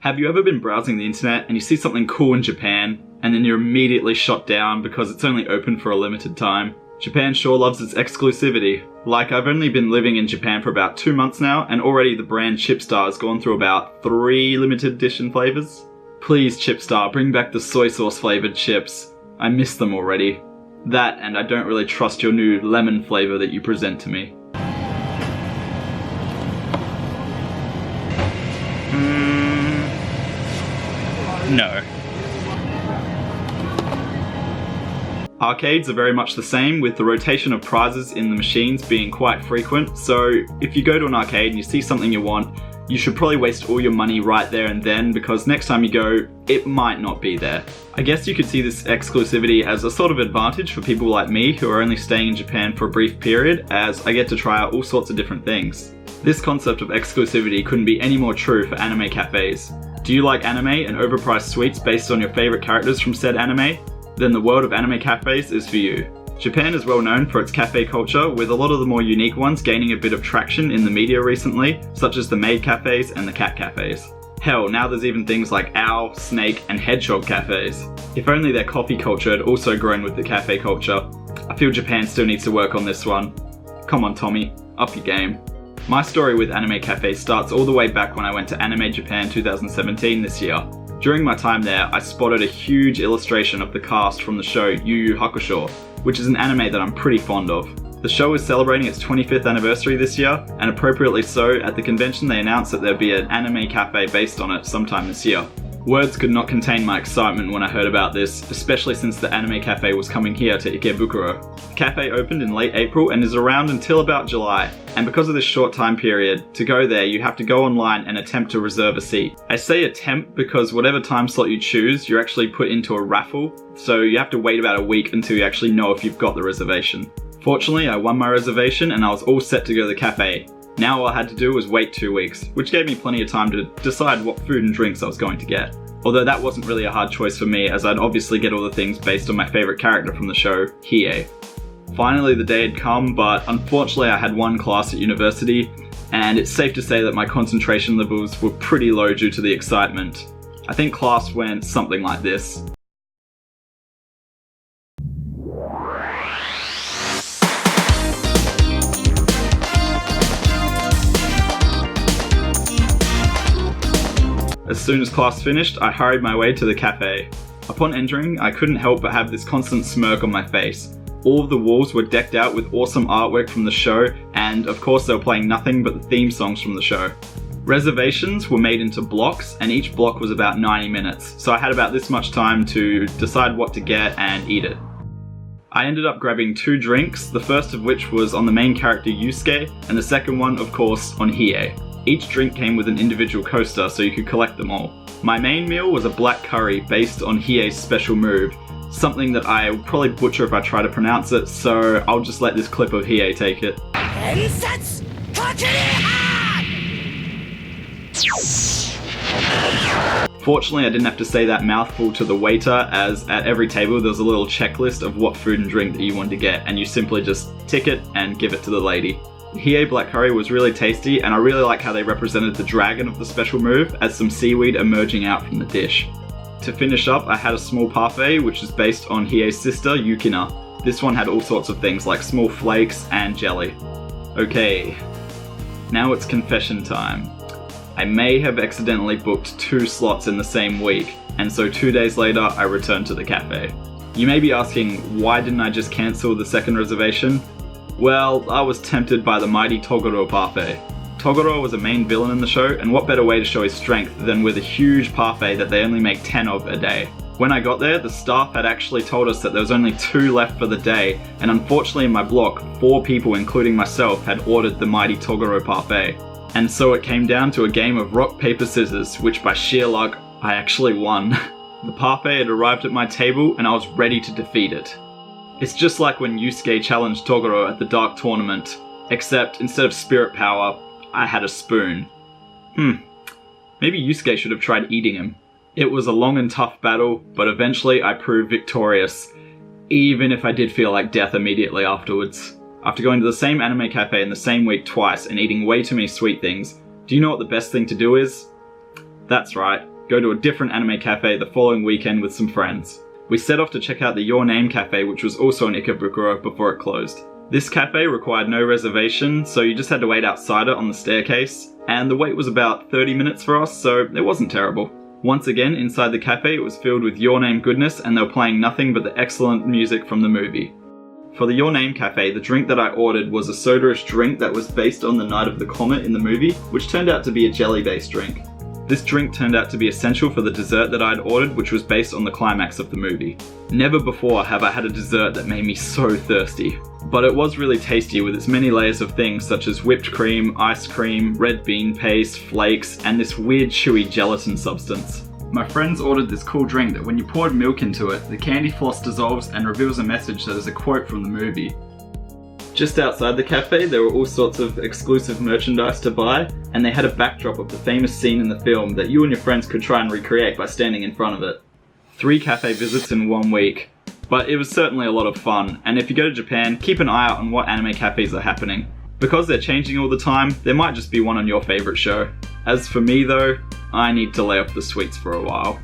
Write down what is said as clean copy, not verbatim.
Have you ever been browsing the internet and you see something cool in Japan, and then you're immediately shot down because it's only open for a limited time? Japan sure loves its exclusivity. Like, I've only been living in Japan for about 2 months now, and already the brand Chipstar has gone through about 3 limited edition flavors. Please, Chipstar, bring back the soy sauce flavored chips. I miss them already. That, and I don't really trust your new lemon flavor that you present to me. No. Arcades are very much the same, with the rotation of prizes in the machines being quite frequent, so if you go to an arcade and you see something you want, you should probably waste all your money right there and then, because next time you go, it might not be there. I guess you could see this exclusivity as a sort of advantage for people like me who are only staying in Japan for a brief period, as I get to try out all sorts of different things. This concept of exclusivity couldn't be any more true for anime cafes. Do you like anime and overpriced sweets based on your favourite characters from said anime? Then the world of anime cafes is for you. Japan is well known for its cafe culture, with a lot of the more unique ones gaining a bit of traction in the media recently, such as the maid cafes and the cat cafes. Hell, now there's even things like owl, snake, and hedgehog cafes. If only their coffee culture had also grown with the cafe culture. I feel Japan still needs to work on this one. Come on, Tommy, up your game. My story with anime cafes starts all the way back when I went to Anime Japan 2017 this year. During my time there, I spotted a huge illustration of the cast from the show Yu Yu Hakusho, which is an anime that I'm pretty fond of. The show is celebrating its 25th anniversary this year, and appropriately so, at the convention they announced that there'd be an anime cafe based on it sometime this year. Words could not contain my excitement when I heard about this, especially since the anime cafe was coming here to Ikebukuro. The cafe opened in late April and is around until about July, and because of this short time period, to go there you have to go online and attempt to reserve a seat. I say attempt because whatever time slot you choose, you're actually put into a raffle, so you have to wait about a week until you actually know if you've got the reservation. Fortunately, I won my reservation and I was all set to go to the cafe. Now all I had to do was wait 2 weeks, which gave me plenty of time to decide what food and drinks I was going to get. Although that wasn't really a hard choice for me, as I'd obviously get all the things based on my favourite character from the show, Hiei. Finally the day had come, but unfortunately I had one class at university, and it's safe to say that my concentration levels were pretty low due to the excitement. I think class went something like this. As soon as class finished, I hurried my way to the cafe. Upon entering, I couldn't help but have this constant smirk on my face. All of the walls were decked out with awesome artwork from the show, and of course they were playing nothing but the theme songs from the show. Reservations were made into blocks, and each block was about 90 minutes, so I had about this much time to decide what to get and eat it. I ended up grabbing 2 drinks, the first of which was on the main character Yusuke, and the second one, of course, on Hiei. Each drink came with an individual coaster so you could collect them all. My main meal was a black curry based on Hiei's special move, something that I will probably butcher if I try to pronounce it, so I'll just let this clip of Hiei take it. Fortunately, I didn't have to say that mouthful to the waiter, as at every table there was a little checklist of what food and drink that you wanted to get, and you simply just tick it and give it to the lady. Hiei black curry was really tasty, and I really like how they represented the dragon of the special move as some seaweed emerging out from the dish. To finish up, I had a small parfait which is based on Hiei's sister Yukina. This one had all sorts of things like small flakes and jelly. Okay, now it's confession time. I may have accidentally booked 2 slots in the same week, and so 2 days later I returned to the cafe. You may be asking, why didn't I just cancel the second reservation? Well, I was tempted by the mighty Toguro parfait. Toguro was a main villain in the show, and what better way to show his strength than with a huge parfait that they only make 10 of a day. When I got there, the staff had actually told us that there was only 2 left for the day, and unfortunately in my block, 4 people including myself had ordered the mighty Toguro parfait. And so it came down to a game of rock, paper, scissors, which by sheer luck, I actually won. The parfait had arrived at my table and I was ready to defeat it. It's just like when Yusuke challenged Toguro at the Dark Tournament, except instead of spirit power, I had a spoon. Maybe Yusuke should have tried eating him. It was a long and tough battle, but eventually I proved victorious, even if I did feel like death immediately afterwards. After going to the same anime cafe in the same week twice and eating way too many sweet things, do you know what the best thing to do is? That's right, go to a different anime cafe the following weekend with some friends. We set off to check out the Your Name cafe, which was also in Ikebukuro before it closed. This cafe required no reservation, so you just had to wait outside it on the staircase, and the wait was about 30 minutes for us, so it wasn't terrible. Once again, inside the cafe it was filled with Your Name goodness, and they were playing nothing but the excellent music from the movie. For the Your Name cafe, the drink that I ordered was a soda-ish drink that was based on the Night of the Comet in the movie, which turned out to be a jelly-based drink. This drink turned out to be essential for the dessert that I'd ordered, which was based on the climax of the movie. Never before have I had a dessert that made me so thirsty. But it was really tasty with its many layers of things such as whipped cream, ice cream, red bean paste, flakes, and this weird chewy gelatin substance. My friends ordered this cool drink that when you poured milk into it, the candy floss dissolves and reveals a message that is a quote from the movie. Just outside the cafe, there were all sorts of exclusive merchandise to buy, and they had a backdrop of the famous scene in the film that you and your friends could try and recreate by standing in front of it. 3 cafe visits in 1 week. But it was certainly a lot of fun, and if you go to Japan, keep an eye out on what anime cafes are happening. Because they're changing all the time, there might just be one on your favourite show. As for me though, I need to lay off the sweets for a while.